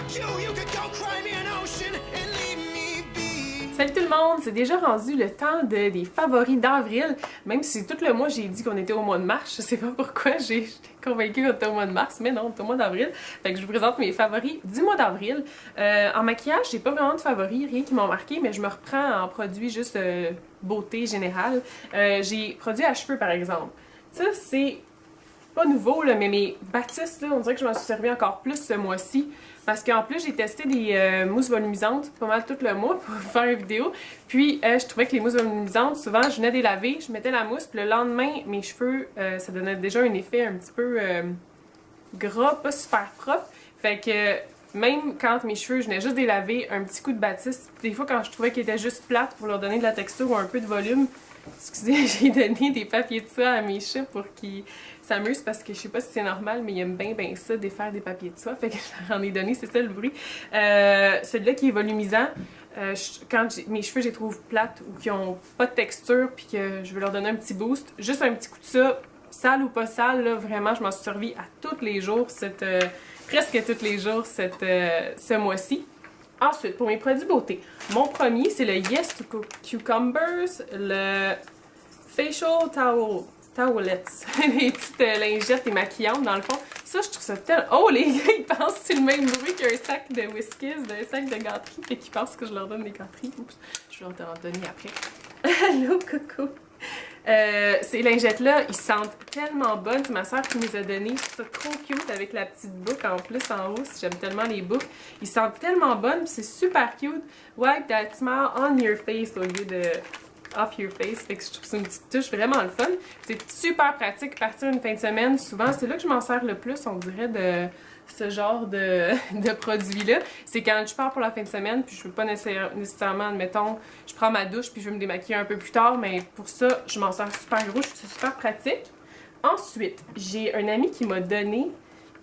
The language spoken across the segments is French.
Salut tout le monde! C'est déjà rendu le temps des favoris d'avril. Même si tout le mois j'ai dit qu'on était au mois de mars, je sais pas pourquoi j'ai convaincu qu'on était au mois de mars, mais non, c'est au mois d'avril. Fait que je vous présente mes favoris du mois d'avril. En maquillage, j'ai pas vraiment de favoris, rien qui m'ont marqué, mais je me reprends en produits juste beauté générale. J'ai produits à cheveux par exemple. Ça, c'est pas nouveau, là, mais mes bâtisses, là, on dirait que je m'en suis servi encore plus ce mois-ci. Parce qu'en plus, j'ai testé des mousses volumisantes pas mal tout le mois pour faire une vidéo. Puis, je trouvais que les mousses volumisantes, souvent, je venais des laver, je mettais la mousse, puis le lendemain, mes cheveux, ça donnait déjà un effet un petit peu gras, pas super propre. Fait que même quand mes cheveux, je venais juste des laver, un petit coup de bâtisse, des fois quand je trouvais qu'ils étaient juste plates pour leur donner de la texture ou un peu de volume, excusez, j'ai donné des papiers de soie à mes chats pour qu'ils s'amusent parce que je sais pas si c'est normal, mais ils aiment bien ça, défaire des papiers de soie. Fait que je leur en ai donné, c'est ça le bruit. Celui-là qui est volumisant, quand mes cheveux, je les trouve plates ou qui ont pas de texture puis que je veux leur donner un petit boost, juste un petit coup de ça, sale ou pas sale, là, vraiment, je m'en suis servi à tous les jours, presque tous les jours ce mois-ci. Ensuite, pour mes produits beauté, mon premier, c'est le Yes to Cucumbers, le Facial Towelettes, les petites lingettes et maquillantes dans le fond. Ça, je trouve ça tellement... Oh, les gars, ils pensent que c'est le même bruit qu'un sac de Whiskas, d'un sac de gâteries, et qu'ils pensent que je leur donne des gâteries. Oups, je vais leur donner après. Allô, coco! Ces lingettes-là, ils sentent tellement bonnes. C'est ma soeur qui nous a donné. C'est trop cute avec la petite boucle en plus en haut. J'aime tellement les boucles. Ils sentent tellement bonnes. C'est super cute. Wipe that smile on your face au lieu de off your face. Fait que je trouve que c'est une petite touche vraiment le fun. C'est super pratique partir une fin de semaine. Souvent, c'est là que je m'en sers le plus, on dirait, de ce genre de produit-là. C'est quand je pars pour la fin de semaine, puis je veux pas nécessairement, admettons, je prends ma douche, puis je veux me démaquiller un peu plus tard, mais pour ça, je m'en sers super gros, je trouve ça super pratique. Ensuite, j'ai un ami qui m'a donné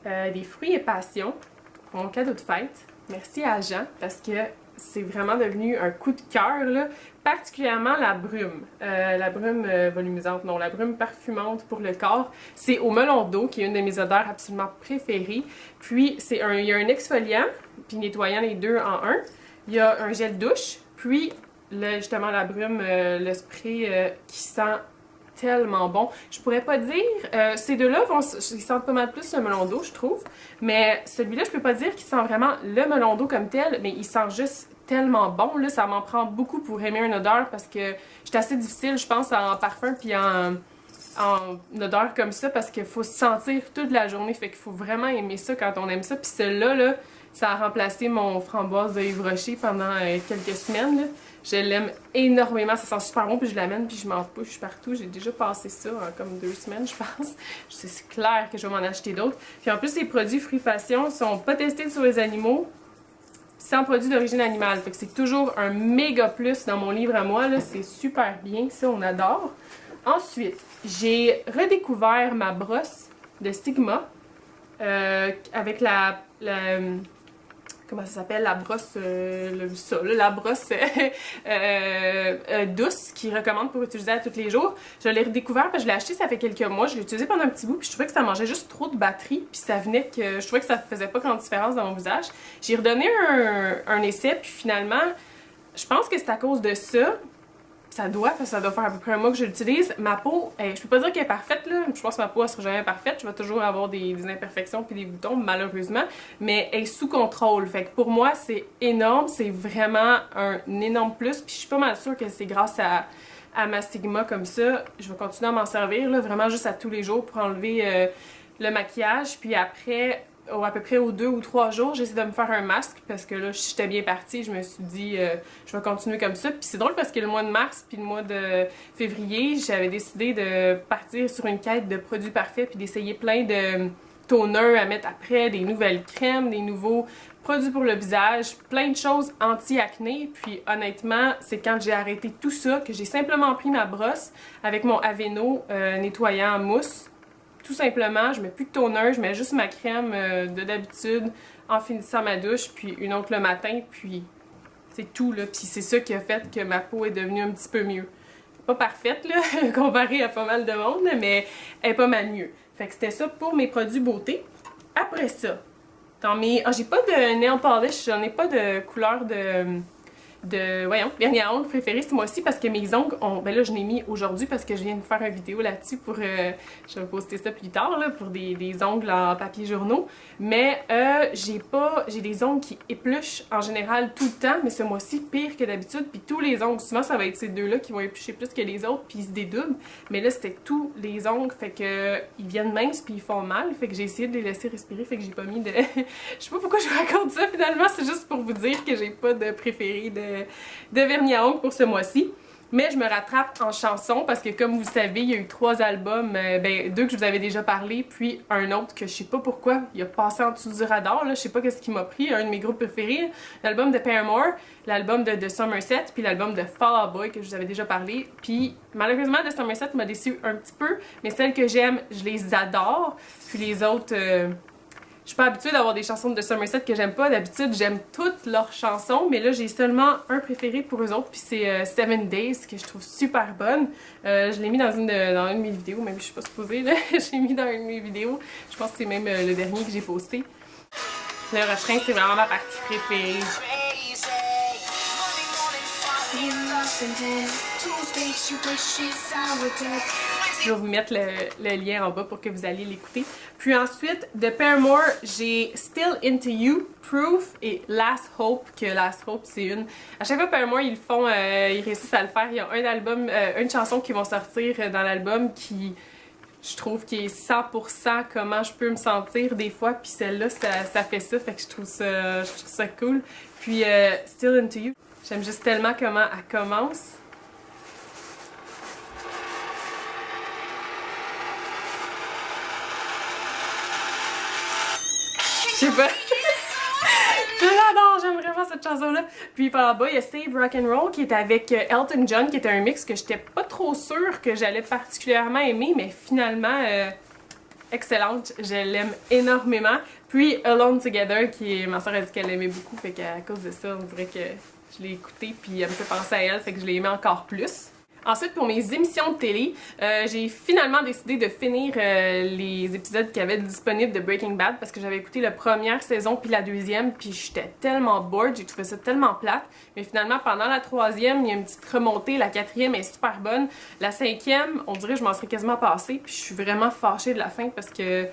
des fruits et passions pour mon cadeau de fête. Merci à Jean, parce que c'est vraiment devenu un coup de cœur, là. Particulièrement la brume volumisante, non, la brume parfumante pour le corps. C'est au melon d'eau, qui est une de mes odeurs absolument préférées. Puis, il y a un exfoliant, puis nettoyant les deux en un. Il y a un gel douche, puis justement la brume, le spray qui sent tellement bon. Je pourrais pas dire, ces deux-là, ils sentent pas mal plus le melon d'eau, je trouve. Mais celui-là, je peux pas dire qu'il sent vraiment le melon d'eau comme tel, mais il sent juste tellement bon. Là, ça m'en prend beaucoup pour aimer une odeur parce que j'étais assez difficile, je pense, en parfum puis en odeur comme ça parce qu'il faut se sentir toute la journée. Fait qu'il faut vraiment aimer ça quand on aime ça. Puis celui-là, là, ça a remplacé mon framboise de Yves Rocher pendant quelques semaines. Là. Je l'aime énormément, ça sent super bon, puis je l'amène, puis je m'en push partout. J'ai déjà passé ça en comme 2 semaines, je pense. C'est clair que je vais m'en acheter d'autres. Puis en plus, les produits Fruits Passion sont pas testés sur les animaux, sans produits d'origine animale. Fait que c'est toujours un méga plus dans mon livre à moi, là. C'est super bien, ça, on adore. Ensuite, j'ai redécouvert ma brosse de Stigma avec comment ça s'appelle, la brosse, la brosse douce qu'ils recommandent pour utiliser à tous les jours. Je l'ai redécouvert parce que je l'ai acheté ça fait quelques mois, je l'ai utilisé pendant un petit bout puis je trouvais que ça mangeait juste trop de batterie puis ça venait que je trouvais que ça faisait pas grande différence dans mon visage. J'ai redonné un essai puis finalement, je pense que c'est à cause de ça. Ça doit faire à peu près un mois que je l'utilise. Ma peau, je peux pas dire qu'elle est parfaite, là. Je pense que ma peau, elle sera jamais parfaite. Je vais toujours avoir des imperfections puis des boutons, malheureusement. Mais elle est sous contrôle. Fait que pour moi, c'est énorme. C'est vraiment un énorme plus. Puis je suis pas mal sûre que c'est grâce à ma Stigma comme ça. Je vais continuer à m'en servir, là, vraiment juste à tous les jours pour enlever le maquillage. Puis après, à peu près aux 2 ou 3 jours, j'essaie de me faire un masque parce que là, j'étais bien partie. Je me suis dit, je vais continuer comme ça. Puis c'est drôle parce que le mois de mars puis le mois de février, j'avais décidé de partir sur une quête de produits parfaits puis d'essayer plein de toners à mettre après, des nouvelles crèmes, des nouveaux produits pour le visage, plein de choses anti-acné. Puis honnêtement, c'est quand j'ai arrêté tout ça que j'ai simplement pris ma brosse avec mon Aveeno nettoyant mousse. Tout simplement, je mets plus de toner, je mets juste ma crème de d'habitude en finissant ma douche, puis une autre le matin, puis c'est tout, là. Puis c'est ça qui a fait que ma peau est devenue un petit peu mieux. Pas parfaite, là, comparée à pas mal de monde, mais elle est pas mal mieux. Fait que c'était ça pour mes produits beauté. Après ça, Dans mes... Ah, j'ai pas de nail polish, j'en ai pas de couleur voyons, vernis à ongles préféré ce mois-ci parce que mes ongles ont... Ben là, je l'ai mis aujourd'hui parce que je viens de faire une vidéo là-dessus pour... je vais poster ça plus tard, là, pour des ongles en papier journaux. Mais j'ai des ongles qui épluchent en général tout le temps, mais ce mois-ci, pire que d'habitude. Puis tous les ongles, souvent, ça va être ces deux-là qui vont éplucher plus que les autres, puis ils se dédoublent. Mais là, c'était tous les ongles, fait que ils viennent minces puis ils font mal. Fait que j'ai essayé de les laisser respirer, fait que j'ai pas mis de... Je sais pas pourquoi je raconte ça, finalement. C'est juste pour vous dire que j'ai pas de préféré de vernis à ongles pour ce mois-ci. Mais je me rattrape en chanson parce que comme vous savez, il y a eu 3 albums, ben 2 que je vous avais déjà parlé, puis un autre que je sais pas pourquoi, il a passé en dessous du radar, là, je sais pas qu'est-ce qui m'a pris, un de mes groupes préférés, l'album de Paramore, l'album de Somerset, puis l'album de Fall Out Boy que je vous avais déjà parlé, puis malheureusement de Somerset m'a déçu un petit peu, mais celles que j'aime, je les adore, puis les autres... Je suis pas habituée d'avoir des chansons de Somerset que j'aime pas. D'habitude, j'aime toutes leurs chansons, mais là, j'ai seulement un préféré pour eux autres, puis c'est Seven Days, que je trouve super bonne. Je l'ai mis dans une de mes vidéos, même si je suis pas supposée, là. Je l'ai mis dans une de mes vidéos. Je pense que c'est même le dernier que j'ai posté. Le refrain, c'est vraiment ma partie préférée. Je vais vous mettre le lien en bas pour que vous alliez l'écouter. Puis ensuite, de Paramore, j'ai Still Into You, Proof et Last Hope, que Last Hope, c'est une... À chaque fois, Paramore, ils le font, ils réussissent à le faire. Il y a un album, une chanson qui vont sortir dans l'album qui... Je trouve qu'il est 100% comment je peux me sentir des fois, puis celle-là, ça fait ça, fait que je trouve ça cool. Puis Still Into You, j'aime juste tellement comment elle commence. Je sais pas. Je l'adore, j'aime vraiment cette chanson-là. Puis par là-bas, il y a Save Rock'n'Roll qui est avec Elton John, qui était un mix que j'étais pas trop sûre que j'allais particulièrement aimer, mais finalement, excellente, je l'aime énormément. Puis Alone Together, qui est... Ma soeur a dit qu'elle l'aimait beaucoup, fait qu'à cause de ça, on dirait que je l'ai écouté, puis elle me fait penser à elle, fait que je l'ai aimé encore plus. Ensuite, pour mes émissions de télé, j'ai finalement décidé de finir les épisodes qu'il y avait disponibles de Breaking Bad parce que j'avais écouté la première saison puis la deuxième, puis j'étais tellement bored, j'ai trouvé ça tellement plate. Mais finalement, pendant la troisième, il y a une petite remontée, la quatrième est super bonne. La cinquième, on dirait que je m'en serais quasiment passée, puis je suis vraiment fâchée de la fin parce que...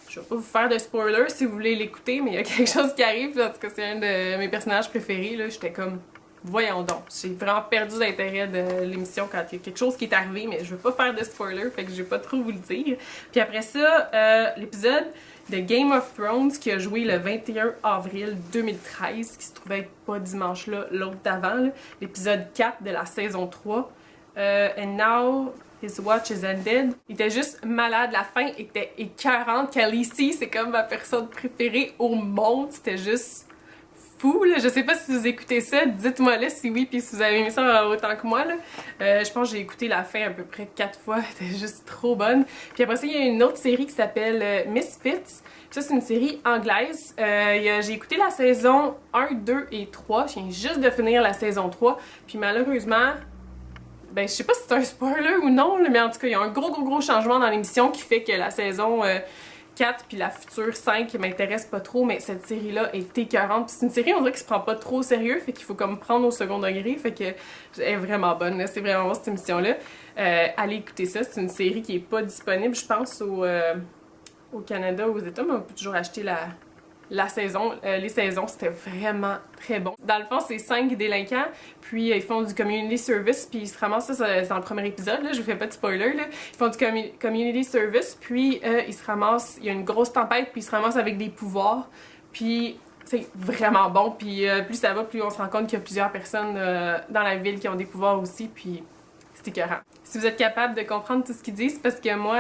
Je vais pas vous faire de spoilers si vous voulez l'écouter, mais il y a quelque chose qui arrive, en tout cas c'est un de mes personnages préférés, là, j'étais comme... Voyons donc, j'ai vraiment perdu l'intérêt de l'émission quand il y a quelque chose qui est arrivé, mais je veux pas faire de spoiler, fait que je vais pas trop vous le dire. Puis après ça, l'épisode de Game of Thrones qui a joué le 21 avril 2013, qui se trouvait être pas dimanche là, l'autre d'avant, l'épisode 4 de la saison 3. And now his watch is ended. Il était juste malade, la fin était écœurante. Khaleesi, c'est comme ma personne préférée au monde, c'était juste... fou, là. Je sais pas si vous écoutez ça, dites-moi là si oui, puis si vous avez aimé ça autant que moi, là. Je pense que j'ai écouté la fin à peu près 4 fois, elle était juste trop bonne. Puis après ça, il y a une autre série qui s'appelle Misfits. Ça, c'est une série anglaise. J'ai écouté la saison 1, 2 et 3. Je viens juste de finir la saison 3. Puis malheureusement, ben je sais pas si c'est un spoiler ou non, mais en tout cas, il y a un gros changement dans l'émission qui fait que la saison... 4 puis la future 5 m'intéresse pas trop, mais cette série-là est écœurante. C'est une série, on dirait qui se prend pas trop au sérieux, fait qu'il faut comme prendre au second degré, fait que elle est vraiment bonne, c'est vraiment bon cette émission-là. Allez écouter ça, c'est une série qui est pas disponible, je pense, au Canada ou aux États, mais on peut toujours acheter la saison, les saisons, c'était vraiment très bon. Dans le fond, c'est 5 délinquants, puis ils font du community service, puis ils se ramassent, ça c'est dans le premier épisode, là, je vous fais pas de spoiler, là. Ils font du community service, puis ils se ramassent, il y a une grosse tempête, puis ils se ramassent avec des pouvoirs, puis c'est vraiment bon, puis plus ça va, plus on se rend compte qu'il y a plusieurs personnes dans la ville qui ont des pouvoirs aussi, puis c'est écœurant. Si vous êtes capable de comprendre tout ce qu'ils disent, parce que moi...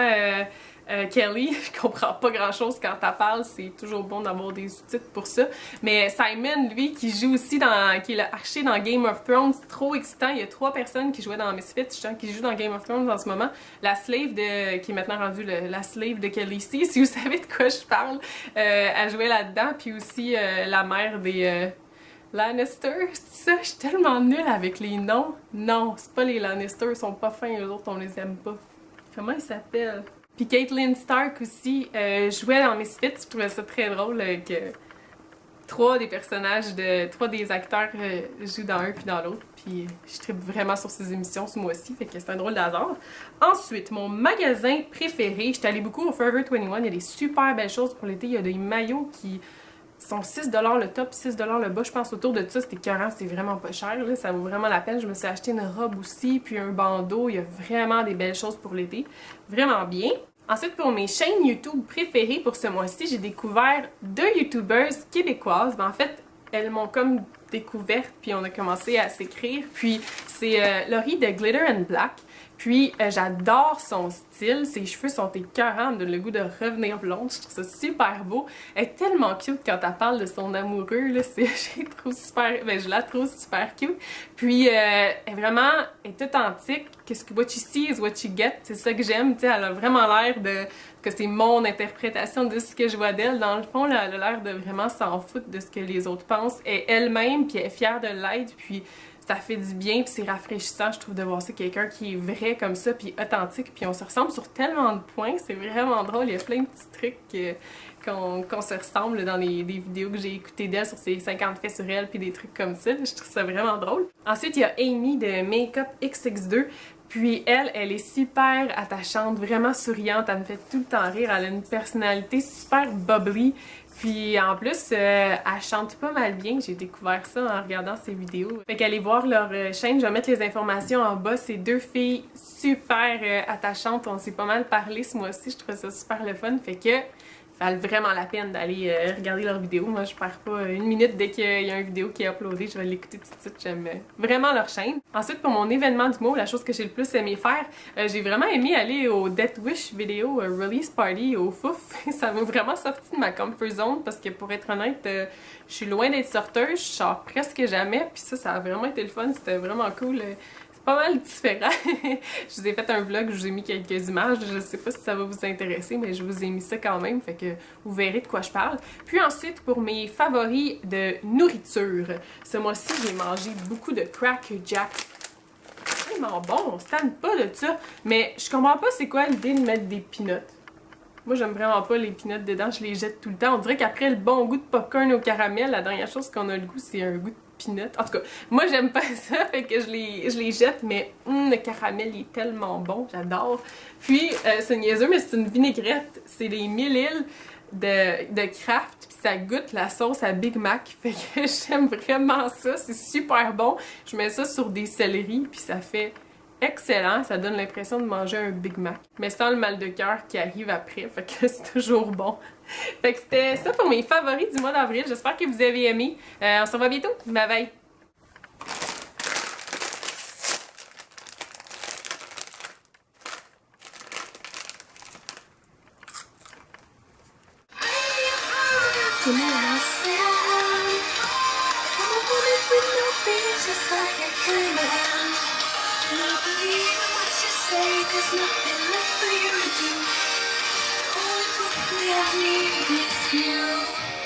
Kelly, je comprends pas grand chose quand elle parle, c'est toujours bon d'avoir des sous-titres pour ça. Mais Simon, lui, qui joue aussi qui est le archer dans Game of Thrones, trop excitant. Il y a 3 personnes qui jouaient dans Misfits, qui jouent dans Game of Thrones en ce moment. La slave qui est maintenant rendue la slave de Khaleesi, si vous savez de quoi je parle, elle jouait là-dedans, puis aussi la mère des... Lannister, c'est ça? Je suis tellement nulle avec les noms. Non, c'est pas les Lannister, ils sont pas fins, eux autres, on les aime pas. Comment ils s'appellent? Puis Caitlyn Stark aussi jouait dans Misfits, je trouvais ça très drôle que trois des acteurs jouent dans un puis dans l'autre. Puis je tripe vraiment sur ces émissions ce mois-ci, fait que c'est un drôle de hasard. Ensuite, mon magasin préféré, j'étais allée beaucoup au Forever 21, il y a des super belles choses pour l'été, il y a des maillots qui sont 6$ le top, 6$ le bas, je pense autour de ça, c'était écœurant, c'est vraiment pas cher, là, ça vaut vraiment la peine. Je me suis acheté une robe aussi, puis un bandeau, il y a vraiment des belles choses pour l'été, vraiment bien. Ensuite, pour mes chaînes YouTube préférées pour ce mois-ci, j'ai découvert deux YouTubers québécoises. En fait, elles m'ont comme découverte, puis on a commencé à s'écrire. Puis c'est Laurie de Glitter and Black. Puis j'adore son style, ses cheveux sont écœurants, elle me donne le goût de revenir blonde, je trouve ça super beau. Elle est tellement cute quand elle parle de son amoureux, là, je la trouve super cute. Puis elle est authentique, what you see is what you get, c'est ça que j'aime, tu sais, elle a vraiment l'air que c'est mon interprétation de ce que je vois d'elle. Dans le fond, là, elle a l'air de vraiment s'en foutre de ce que les autres pensent, et elle-même, puis elle est fière de l'être, puis ça fait du bien, puis c'est rafraîchissant, je trouve, de voir ça, quelqu'un qui est vrai comme ça, puis authentique, puis on se ressemble sur tellement de points, c'est vraiment drôle, il y a plein de petits trucs qu'on se ressemble dans des vidéos que j'ai écoutées d'elle sur ses 50 faits sur elle, puis des trucs comme ça, je trouve ça vraiment drôle. Ensuite, il y a Amy de Makeup XX2, puis elle est super attachante, vraiment souriante, elle me fait tout le temps rire, elle a une personnalité super bubbly. Puis en plus, elle chante pas mal bien, j'ai découvert ça en regardant ses vidéos. Fait qu'allez voir leur chaîne, je vais mettre les informations en bas. C'est deux filles super attachantes, on s'est pas mal parlé ce mois-ci, je trouve ça super le fun. Fait que ça vaut vraiment la peine d'aller regarder leurs vidéos. Moi, je perds pas une minute dès qu'il y a une vidéo qui est uploadée, je vais l'écouter tout de suite. J'aime vraiment leur chaîne. Ensuite, pour mon événement d'humour, la chose que j'ai le plus aimé faire, j'ai vraiment aimé aller au Death Wish vidéo release party au Fouf. Ça m'a vraiment sorti de ma comfort zone parce que pour être honnête, je suis loin d'être sorteuse, je sors presque jamais. Puis ça a vraiment été le fun, c'était vraiment cool. Pas mal différent. Je vous ai fait un vlog, je vous ai mis quelques images, je sais pas si ça va vous intéresser, mais je vous ai mis ça quand même, fait que vous verrez de quoi je parle. Puis ensuite, pour mes favoris de nourriture, ce mois-ci, j'ai mangé beaucoup de Cracker Jack. C'est vraiment bon, on se tanne pas de ça, mais je comprends pas c'est quoi l'idée de mettre des peanuts. Moi, j'aime vraiment pas les peanuts dedans, je les jette tout le temps. On dirait qu'après le bon goût de popcorn au caramel, la dernière chose qu'on a le goût, c'est un goût de peanut. En tout cas, moi j'aime pas ça, fait que je les jette, mais le caramel il est tellement bon, j'adore. Puis, c'est niaiseux, mais c'est une vinaigrette, c'est les 1000 îles de Kraft, puis ça goûte la sauce à Big Mac, fait que j'aime vraiment ça, c'est super bon. Je mets ça sur des céleris, puis ça fait excellent, ça donne l'impression de manger un Big Mac, mais sans le mal de cœur qui arrive après, fait que c'est toujours bon. Fait que c'était ça pour mes favoris du mois d'avril, j'espère que vous avez aimé. On se revoit bientôt, bye bye! There's nothing left for you to do. All I need is you.